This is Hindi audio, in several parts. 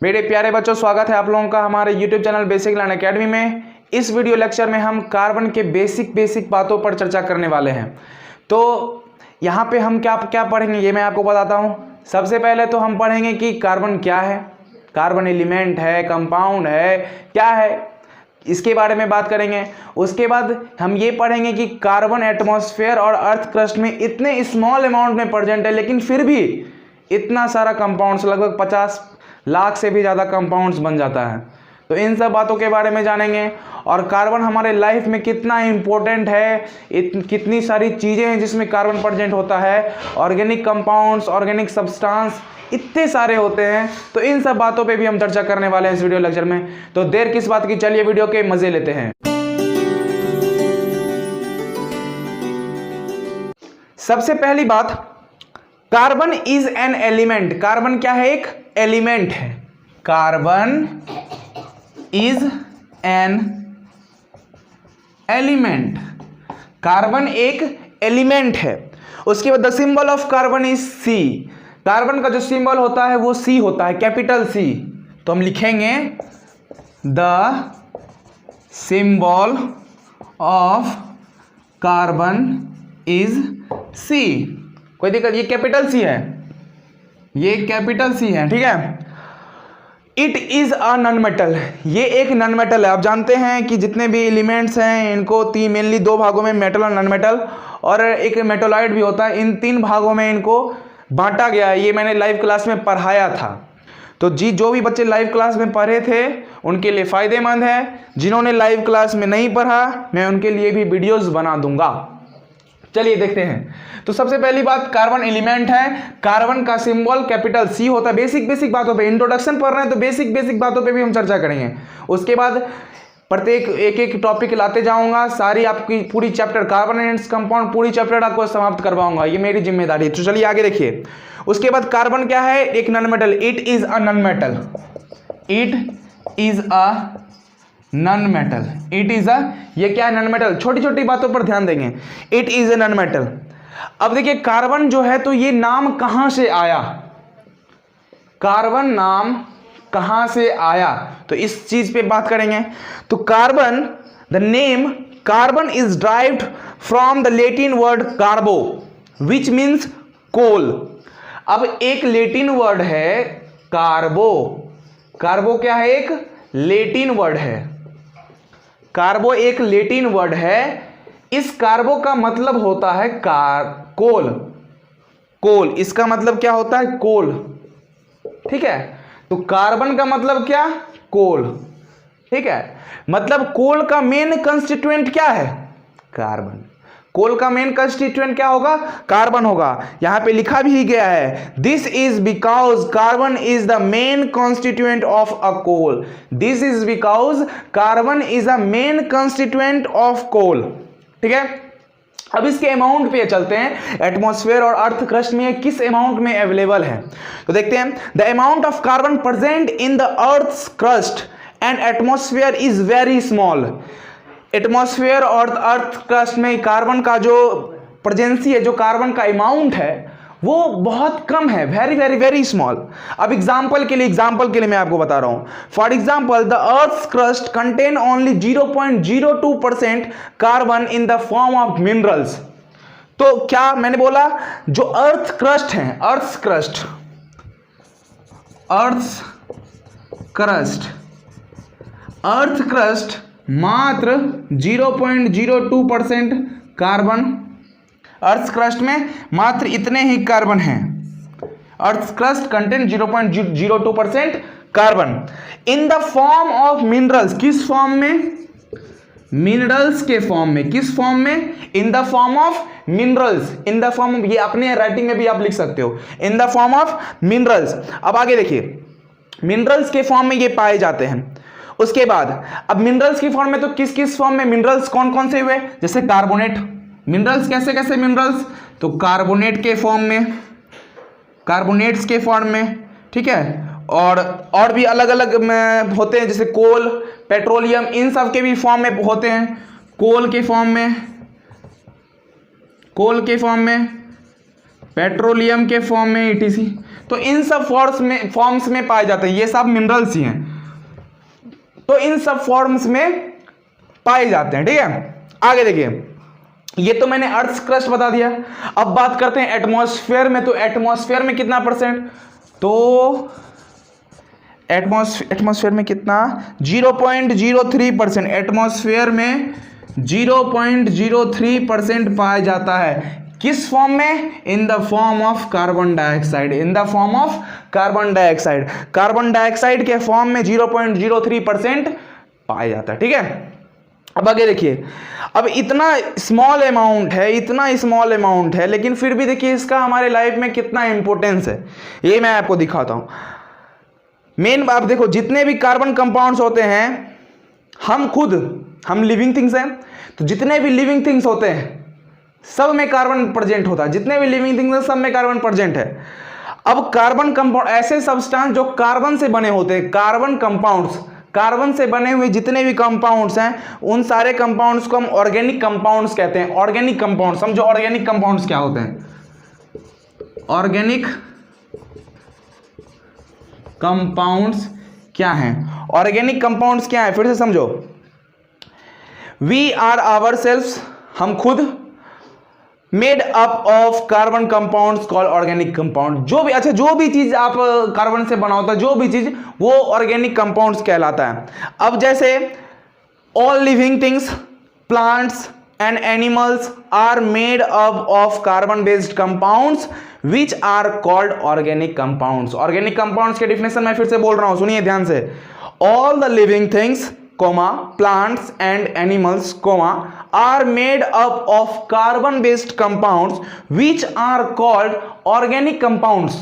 मेरे प्यारे बच्चों, स्वागत है आप लोगों का हमारे YouTube channel basic learn academy में। इस वीडियो लेक्चर में हम कार्बन के बेसिक बातों पर चर्चा करने वाले हैं। तो यहाँ पे हम क्या पढ़ेंगे ये मैं आपको बताता हूँ। सबसे पहले तो हम पढ़ेंगे कि कार्बन क्या है, कार्बन एलिमेंट है, कंपाउंड है, क्या है, इसके बारे में बात करेंगे। उसके बाद हम ये पढ़ेंगे कि कार्बन एटमॉस्फेयर और अर्थ क्रस्ट में इतने स्मॉल अमाउंट में प्रेजेंट है, लेकिन फिर भी इतना सारा कंपाउंड्स, लगभग 50 लाख से भी ज़्यादा कंपाउंड्स बन जाता है। तो इन सब बातों के बारे में जानेंगे। और कार्बन हमारे लाइफ में कितना इम्पोर्टेंट है, कितनी सारी चीज़ें हैं जिसमें कार्बन प्रेजेंट होता है, ऑर्गेनिक कंपाउंड्स, ऑर्गेनिक सब्सटेंस इतने सारे होते हैं। तो इन सब बातों पे भी हम चर्चा करने वाले हैं इस वीडियो लेक्चर में। तो देर किस बात की, चलिए वीडियो के मजे लेते हैं। सबसे पहली बात, carbon is an element. Carbon क्या है? एक एलिमेंट है। Carbon is an element. Carbon एक एलिमेंट है। उसके बाद the symbol of carbon is C. Carbon का जो सिंबल होता है वो सी होता है, कैपिटल सी। तो हम लिखेंगे the symbol of carbon is C. कोई दिक्कत? ये कैपिटल सी है, ये कैपिटल सी है, ठीक है। It is a non metal. ये एक नॉन मेटल है। आप जानते हैं कि जितने भी एलिमेंट्स हैं इनको मेनली दो भागों में, मेटल और नॉन मेटल, और एक मेटोलाइट भी होता है। इन तीन भागों में इनको बांटा गया है। ये मैंने लाइव क्लास में पढ़ाया था। तो जो भी बच्चे लाइव क्लास में पढ़े थे उनके लिए फ़ायदेमंद है। जिन्होंने लाइव क्लास में नहीं पढ़ा, मैं उनके लिए भी वीडियोस बना दूंगा। चलिए देखते हैं। तो सबसे पहली बात, कार्बन एलिमेंट है। कार्बन का सिंबल कैपिटल सी होता है। बेसिक बातों पे इंट्रोडक्शन पढ़ रहे हैं तो बेसिक बातों पे भी हम चर्चा करेंगे। उसके बाद प्रत्येक एक टॉपिक लाते जाऊंगा। सारी आपकी पूरी चैप्टर कार्बन एंड कंपाउंड पूरी चैप्टर आपको समाप्त करवाऊंगा, ये मेरी जिम्मेदारी है। तो चलिए आगे देखिए। उसके बाद कार्बन क्या है? एक non metal. It is a non metal. It is a non metal. It is a, ये क्या है? Non metal. छोटी बातों पर ध्यान देंगे। It is a non metal. अब देखिए कार्बन जो है, तो ये नाम कहां से आया? कार्बन नाम कहां से आया? तो इस चीज पे बात करेंगे। तो carbon, the name carbon is derived from the Latin word carbo which means coal. अब एक लैटिन वर्ड है कार्बो। कार्बो क्या है? एक लैटिन वर्ड है। कार्बो एक लैटिन वर्ड है। इस कार्बो का मतलब होता है कोल। कोल, इसका मतलब क्या होता है? कोल, ठीक है। तो कार्बन का मतलब क्या? कोल, ठीक है। मतलब कोल का मेन कंस्टिट्यूएंट क्या है? कार्बन। कोल का मेन कंस्टिट्यूएंट क्या होगा? कार्बन होगा। यहां पे लिखा भी गया है, this is because carbon is the main constituent of a coal. This is because carbon is a main constituent of coal, ठीक है। अब इसके अमाउंट पे चलते हैं। एटमॉस्फेयर और अर्थ क्रस्ट में किस अमाउंट में अवेलेबल है तो देखते हैं। The amount of carbon present in the earth crust and atmosphere is very small. Atmosphere और अर्थ क्रस्ट में कार्बन का जो प्रेजेंसी है, जो कार्बन का अमाउंट है, वो बहुत कम है, वेरी स्मॉल। अब एग्जांपल के लिए मैं आपको बता रहा हूं। For example, the earth crust contain only 0.02% carbon in the form of minerals. तो क्या मैंने बोला? जो अर्थ क्रस्ट है, अर्थ क्रस्ट मात्र 0.02% कार्बन, अर्थ क्रस्ट में मात्र इतने ही कार्बन हैं। Earth crust contain 0.02% carbon in the form of minerals. किस फॉर्म में? मिनरल्स के फॉर्म में। किस फॉर्म में? In the form of minerals. In the form, ये अपने राइटिंग में भी आप लिख सकते हो, in the form of minerals. अब आगे देखिए, मिनरल्स के फॉर्म में ये पाए जाते हैं। उसके बाद अब मिनरल्स की फॉर्म में तो किस फॉर्म में मिनरल्स कौन कौन से हुए? जैसे कार्बोनेट। मिनरल्स कैसे मिनरल्स? तो कार्बोनेट के फॉर्म में, कार्बोनेट्स के फॉर्म में, ठीक है। और भी अलग अलग होते हैं, जैसे कोल, पेट्रोलियम, इन सब के भी फॉर्म में होते हैं। कोल के फॉर्म में, पेट्रोलियम के फॉर्म में ETC। तो इन सब फॉर्म्स में पाए जाते हैं, ये सब मिनरल्स ही हैं, तो इन सब फॉर्म्स में पाए जाते हैं। ठीक है, आगे देखिए, ये तो मैंने अर्थ क्रस्ट बता दिया। अब बात करते हैं एटमॉस्फेयर में। तो एटमॉस्फेयर में कितना परसेंट, तो एटमॉस्फेयर में कितना, 0.03%। एटमॉस्फेयर में 0.03% पाया जाता है। किस फॉर्म में, in the form of carbon dioxide, in the form of carbon dioxide. Carbon dioxide के फॉर्म में 0.03% पाया जाता है। ठीक है, अब आगे देखिए, अब इतना स्मॉल अमाउंट है, इतना स्मॉल अमाउंट है, लेकिन फिर भी देखिए इसका हमारे लाइफ में कितना इंपॉर्टेंस है, ये मैं आपको दिखाता हूं। मेन आप देखो, जितने भी कार्बन कंपाउंड्स होते हैं, हम लिविंग थिंग्स हैं, तो जितने भी लिविंग थिंग्स होते हैं सब में कार्बन प्रेजेंट होता है। जितने भी लिविंग थिंग्स हैं सब में कार्बन प्रेजेंट है। अब कार्बन कंपाउंड, ऐसे सब्सटेंस जो कार्बन से बने होते हैं, कार्बन कंपाउंड्स, कार्बन से बने हुए जितने भी कंपाउंड्स हैं, उन सारे कंपाउंड्स को हम ऑर्गेनिक कंपाउंड्स कहते हैं। ऑर्गेनिक कंपाउंड्स, समझो ऑर्गेनिक कंपाउंड्स क्या होते हैं। ऑर्गेनिक कंपाउंड्स क्या हैं, ऑर्गेनिक कंपाउंड्स क्या है, फिर से समझो। वी आर आवरसेल्व्स, हम खुद, made up of carbon compounds called organic compound. जो भी, अच्छा, जो भी चीज आप कार्बन से बना होता है, जो भी चीज, वो ऑर्गेनिक कंपाउंड्स कहलाता है। अब जैसे all living things, plants and animals are made up of carbon based compounds which are called organic compounds. Organic compounds के डिफिनेशन मैं फिर से बोल रहा हूं, सुनिए ध्यान से। All the living things, plants and animals, are made up of carbon based compounds which are called organic compounds।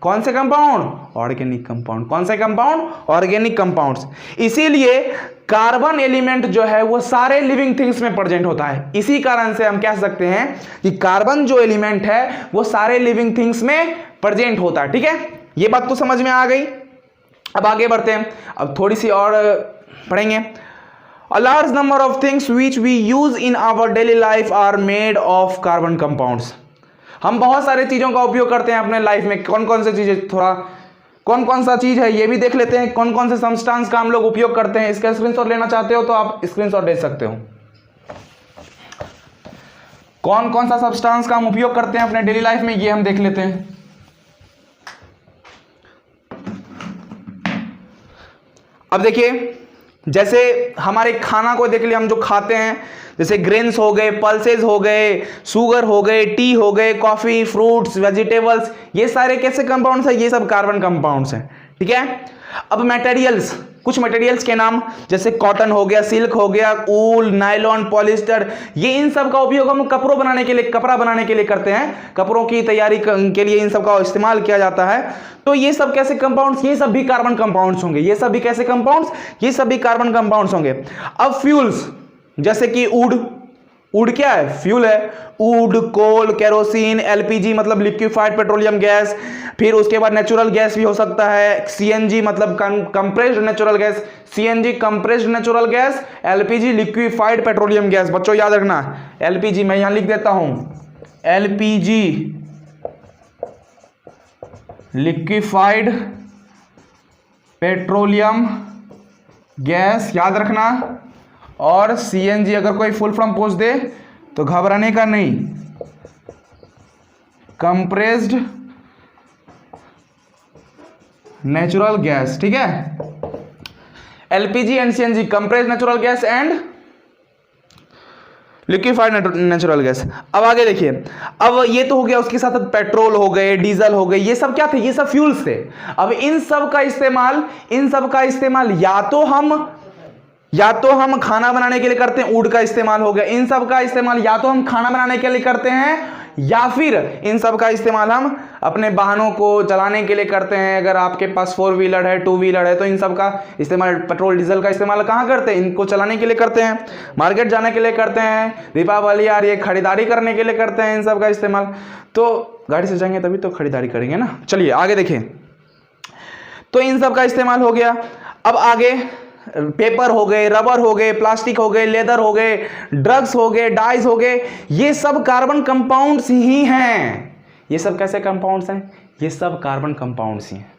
कौन से कंपाउंड, ऑर्गेनिक कंपाउंड। कौन से कंपाउंड, ऑर्गेनिक कंपाउंड्स। इसीलिए कार्बन एलिमेंट जो है वो सारे लिविंग थिंग्स में प्रेजेंट होता है। इसी कारण से हम कह सकते हैं कि कार्बन जो एलिमेंट है वो सारे लिविंग थिंग्स में प्रेजेंट होता है। ठीक है, ये बात तो समझ में आ गई। अब आगे बढ़ते हैं, अब थोड़ी सी और पढ़ेंगे। A large number of things which we use in our daily life are made of carbon compounds। हम बहुत सारे चीज़ों का उपयोग करते हैं अपने लाइफ में। कौन कौन सी चीज़ें, थोड़ा कौन कौन सा चीज़ है ये भी देख लेते हैं। कौन कौन से सब्सटेंस का हम लोग उपयोग करते हैं, इसका स्क्रीनशॉट लेना चाहते हो तो आप स्क्रीनशॉट ले सकते हो। कौन कौन सा सब्सटेंस का हम उपयोग करते हैं अपने डेली लाइफ में, ये हम देख लेते हैं। अब देखिए, जैसे हमारे खाना को देख लिया, हम जो खाते हैं, जैसे ग्रेन्स हो गए, पल्सेस हो गए, शुगर हो गए, टी हो गए, कॉफी, फ्रूट्स, वेजिटेबल्स, ये सारे कैसे कंपाउंड्स हैं, ये सब कार्बन कंपाउंड्स हैं। ठीक है, अब मटेरियल्स, कुछ मटेरियल्स के नाम, जैसे कॉटन हो गया, सिल्क हो गया, ऊल, नायलॉन, पॉलिस्टर, ये इन सब का उपयोग हम कपड़ों बनाने के लिए, कपड़ा बनाने के लिए करते हैं। कपड़ों की तैयारी के लिए इन सब का इस्तेमाल किया जाता है। तो ये सब कैसे कंपाउंड्स, ये सब भी कार्बन कंपाउंड्स होंगे। ये सब भी कैसे कंपाउंड्स, ये सब भी कार्बन कंपाउंड्स होंगे। अब फ्यूल्स, जैसे कि वुड क्या है, फ्यूल है। वुड, कोल, केरोसिन, एलपीजी मतलब लिक्विफाइड पेट्रोलियम गैस, फिर उसके बाद नेचुरल गैस भी हो सकता है। सीएनजी मतलब compressed natural gas, CNG compressed natural gas, LPG liquefied petroleum gas. बच्चों याद रखना, एलपीजी मैं यहां लिख देता हूं, एलपीजी लिक्विफाइड पेट्रोलियम गैस, याद रखना। और सीएनजी अगर कोई फुल फॉर्म पूछ दे तो घबराने का नहीं, कंप्रेस्ड नेचुरल गैस। ठीक है, LPG and CNG, compressed natural gas and liquefied natural gas. अब आगे देखिए, अब ये तो हो गया, उसके साथ पेट्रोल हो गए, डीजल हो गए, ये सब क्या थे, ये सब फ्यूल्स थे। अब इन सब का इस्तेमाल या तो हम खाना बनाने के लिए करते हैं, वुड का इस्तेमाल हो गया। इन सब का इस्तेमाल या तो हम खाना बनाने के लिए करते हैं, या फिर इन सब का इस्तेमाल हम अपने वाहनों को चलाने के लिए करते हैं। अगर आपके पास 4 व्हीलर है, 2 व्हीलर है, तो इन सब का इस्तेमाल, पेट्रोल डीजल का इस्तेमाल कहाँ करते हैं, इनको चलाने के लिए करते हैं, मार्केट जाने के लिए करते हैं, दीपावली आ रही है खरीदारी करने के लिए करते हैं इन सब का इस्तेमाल। तो गाड़ी से जाएंगे तभी तो खरीदारी करेंगे ना। चलिए आगे देखें, तो इन सब का इस्तेमाल हो गया। अब आगे पेपर हो गए, रबर हो गए, प्लास्टिक हो गए, लेदर हो गए, ड्रग्स हो गए, डाइज हो गए, ये सब कार्बन कंपाउंड्स ही हैं। ये सब कैसे कंपाउंड्स हैं? ये सब कार्बन कंपाउंड्स ही हैं।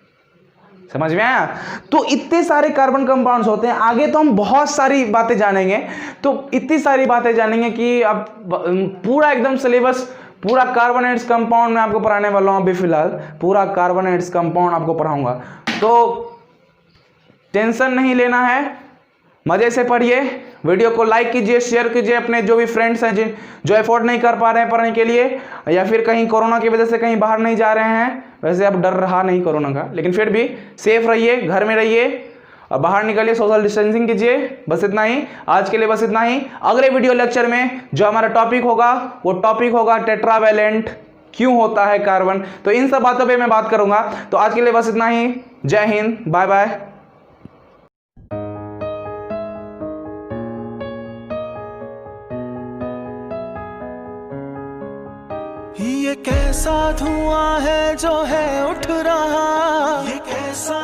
समझ में आया? तो इतने सारे कार्बन कंपाउंड्स होते हैं, आगे तो हम बहुत सारी बातें जानेंगे, तो इतनी सारी बातें जानेंगे कि अब पूरा एकदम सिलेबस, पूरा कार्बोनेट्स कंपाउंड मैं आपको पढ़ाने वाला हूं। अभी फिलहाल पूरा कार्बोनेट्स कंपाउंड आपको पढ़ाऊंगा, तो टेंशन नहीं लेना है, मजे से पढ़िए। वीडियो को लाइक कीजिए, शेयर कीजिए, अपने जो भी फ्रेंड्स हैं जो अफोर्ड नहीं कर पा रहे हैं पढ़ने के लिए, या फिर कहीं कोरोना की वजह से कहीं बाहर नहीं जा रहे हैं। वैसे अब डर रहा नहीं कोरोना का, लेकिन फिर भी सेफ रहिए, घर में रहिए और बाहर निकलिए, सोशल डिस्टेंसिंग कीजिए। बस इतना ही आज के लिए, बस इतना ही। अगले वीडियो लेक्चर में जो हमारा टॉपिक होगा वो टॉपिक होगा टेट्रावैलेंट क्यों होता है कार्बन, तो इन सब बातों पे मैं बात करूंगा। तो आज के लिए बस इतना ही। जय हिंद, बाय बाय। ये कैसा धुआं है जो है उठ रहा, ये कैसा